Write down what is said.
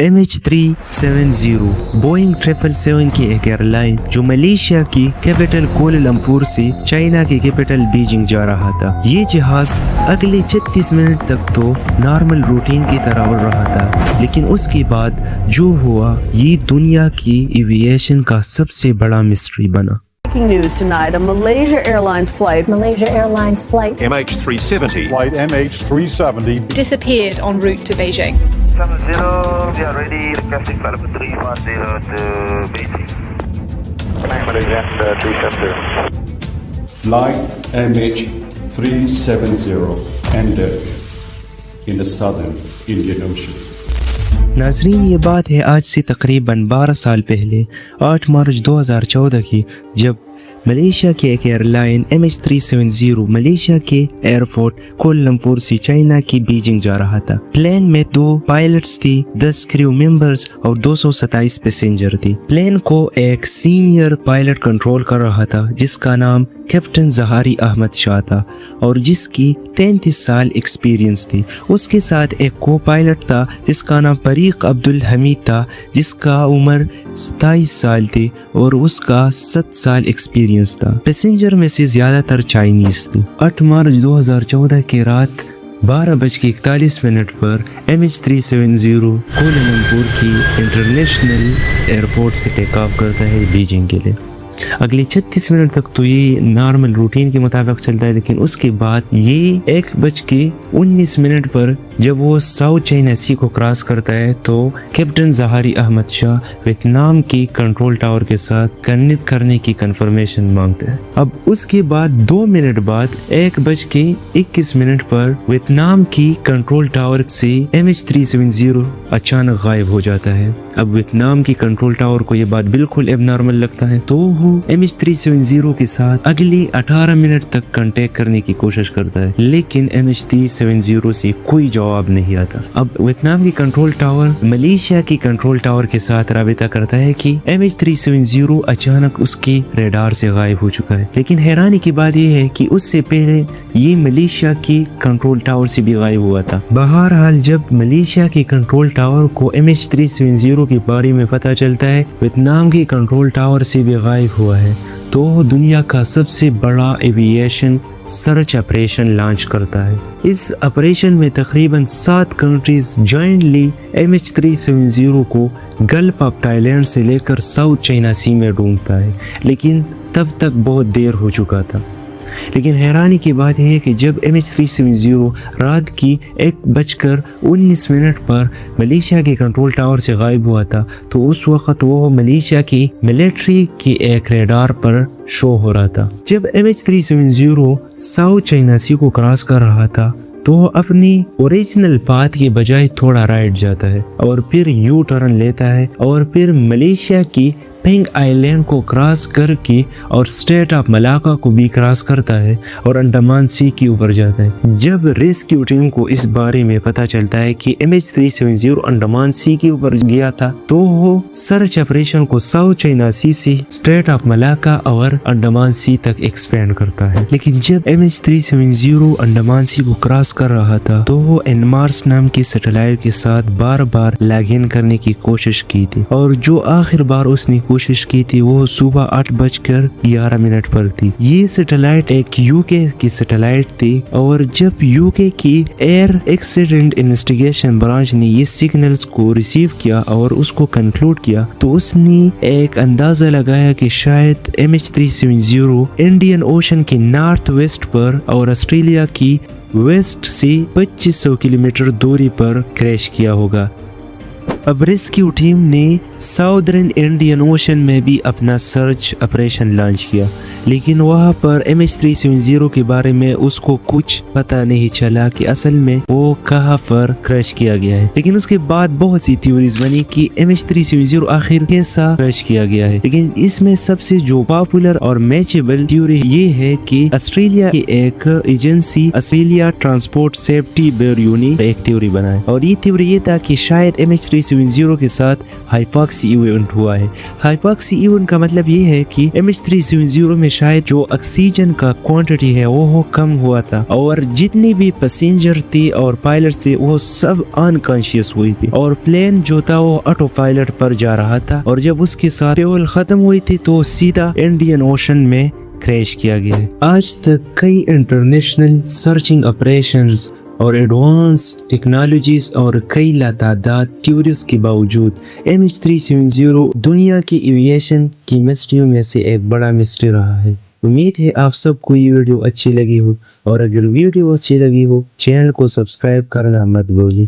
MH370 Boeing 777 की एक airline जो मलेशिया की कैपिटल कोलालमपुर से चाइना की कैपिटल बीजिंग जा रहा था। ये जहाज अगले 36 मिनट तक तो नॉर्मल रूटीन की तरह उड़ रहा था, लेकिन उसके बाद जो हुआ ये दुनिया की एविएशन का सबसे बड़ा मिस्ट्री बना। Breaking news tonight, a Malaysia Airlines flight MH370 Flight MH370 disappeared en route to Beijing. 70, we are ready, requesting flight number 310 to Beijing. Malaysia 370. Flight MH370 ended in the southern Indian Ocean. नाजरीन, ये बात है आज से तकरीबन 12 साल पहले 8 मार्च 2014 की, जब मलेशिया की एक एयरलाइन MH370 मलेशिया के एयरपोर्ट कोलालमपुर से चाइना की बीजिंग जा रहा था। प्लेन में 2 पायलट्स थी, 10 क्रू मेंबर्स और 227 पैसेंजर थी। प्लेन को एक सीनियर पायलट कंट्रोल कर रहा था जिसका नाम कैप्टन जहारी अहमद शाह था और जिसकी 33 साल एक्सपीरियंस थी। उसके साथ एक को पायलट था जिसका नाम फरीक अब्दुल हमीद था, जिसका उम्र 27 साल थी और उसका 7 साल एक्सपीरियंस था। पैसेंजर में से ज़्यादातर चाइनीज़ थे। 8 मार्च 2014 की रात 12:41 पर MH370 कोलालमपुर की इंटरनेशनल एयरपोर्ट से टेक ऑफ करता है बीजिंग के लिए। अगले 36 मिनट तक तो ये नॉर्मल रूटीन के मुताबिक चलता है, लेकिन उसके बाद ये 1:19 पर जब वो साउथ चाइना सी को क्रॉस करता है तो कैप्टन जहारी अहमद शाह वियतनाम की कंट्रोल टावर के साथ कनेक्ट करने की कंफर्मेशन मांगते हैं। अब उसके बाद 2 मिनट बाद 1:21 पर वियतनाम की कंट्रोल टावर से MH370 अचानक गायब हो जाता है। अब वियतनाम की कंट्रोल टावर को ये बात बिल्कुल एबनॉर्मल लगता है, तो वो MH370 के साथ अगले 18 मिनट तक कांटेक्ट करने की कोशिश करता है, लेकिन MH370 से कोई जवाब नहीं आता। अब वियतनाम की कंट्रोल टावर मलेशिया की कंट्रोल टावर के साथ राबिता करता है कि MH370 अचानक उसके रेडार से गायब हो चुका है, लेकिन हैरानी की बात यह है कि उससे पहले ये मलेशिया की कंट्रोल टावर से भी गायब हुआ था। बहरहाल जब मलेशिया की कंट्रोल टावर को MH370 के बारे में पता चलता है वियतनाम की कंट्रोल टावर से भी गायब हुआ है, तो दुनिया का सबसे बड़ा एविएशन सर्च ऑपरेशन लॉन्च करता है। इस ऑपरेशन में तकरीबन 7 कंट्रीज जॉइंटली MH370 को गल्फ ऑफ थाईलैंड से लेकर साउथ चाइना सी में ढूंढता है, लेकिन तब तक बहुत देर हो चुका था। लेकिन हैरानी की बात यह है कि जब MH370 रात की 1:19 पर मलेशिया के कंट्रोल टावर से गायब हुआ था, तो उस वक्त वो मलेशिया की मिलिट्री की एक रेडार पर शो हो रहा था। जब MH370 साउथ चाइना सी को क्रॉस कर रहा था तो अपनी ओरिजिनल पाथ के बजाय थोड़ा राइट जाता है और फिर यू टर्न लेता है और फिर मलेशिया की पेंग आइलैंड को क्रॉस करके और स्ट्रेट ऑफ मलाका को भी क्रॉस करता है और अंडमान सी के ऊपर जाता है। जब रेस्क्यू टीम को इस बारे में पता चलता है कि MH370 अंडमान सी के ऊपर गया था, तो वो सर्च ऑपरेशन को साउथ चाइना सी से स्ट्रेट ऑफ मलाका और अंडमान सी तक एक्सपेंड करता है। लेकिन जब MH370 अंडमान सी को क्रॉस कर रहा था तो वो एनमार्स नाम के सैटेलाइट के साथ बार बार लॉग इन करने की कोशिश की थी, और जो आखिर बार उसने कोशिश की थी वो सुबह 8:11 पर थी। ये सैटेलाइट एक यूके की सैटेलाइट थी, और जब यूके की एयर एक्सीडेंट इन्वेस्टिगेशन ब्रांच ने ये सिग्नल्स को रिसीव किया और उसको कंक्लूड किया, तो उसने एक अंदाजा लगाया कि शायद MH370 इंडियन ओशन के नॉर्थ वेस्ट पर और ऑस्ट्रेलिया की वेस्ट से 2500 किलोमीटर दूरी पर क्रैश किया होगा। अब रेस्क्यू टीम ने साउदर्न इंडियन ओशन में भी अपना सर्च ऑपरेशन लॉन्च किया, लेकिन वहाँ पर MH370 के बारे में उसको कुछ पता नहीं चला कि असल में वो कहाँ पर क्रैश किया गया है। लेकिन उसके बाद बहुत सी थ्योरीज बनी कि MH370 आखिर कैसा क्रैश किया गया है, लेकिन इसमें सबसे जो पॉपुलर और मैचेबल थ्योरी ये है कि ऑस्ट्रेलिया की एक agency Australia transport safety bureau ने एक थ्योरी बनाई, और ये थ्योरी ये था कि शायद MH370 के साथ हाइपॉक्सिया हाइपॉक्सी इवेंट हुआ है। हाइपॉक्सी इवेंट का मतलब ये है कि MH370 में शायद जो ऑक्सीजन का क्वांटिटी है वो कम हुआ था और जितने भी पैसेंजर थे और पायलट थे वो सब अनकॉन्शियस हुई थी और प्लेन जो था वो ऑटो पायलट पर जा रहा था और जब उसके साथ फ्यूल खत्म हुई थी तो सीधा इंडियन ओशन में क्रैश किया गया है। आज तक कई इंटरनेशनल सर्चिंग ऑपरेशंस और एडवांस टेक्नोलॉजीज और कई लातादाद थ्योरीज के बावजूद MH370 दुनिया की एविएशन की मिस्ट्रियों में से एक बड़ा मिस्ट्री रहा है। उम्मीद है आप सबको ये वीडियो अच्छी लगी हो और अगर वीडियो अच्छी लगी हो चैनल को सब्सक्राइब करना मत भूलिए।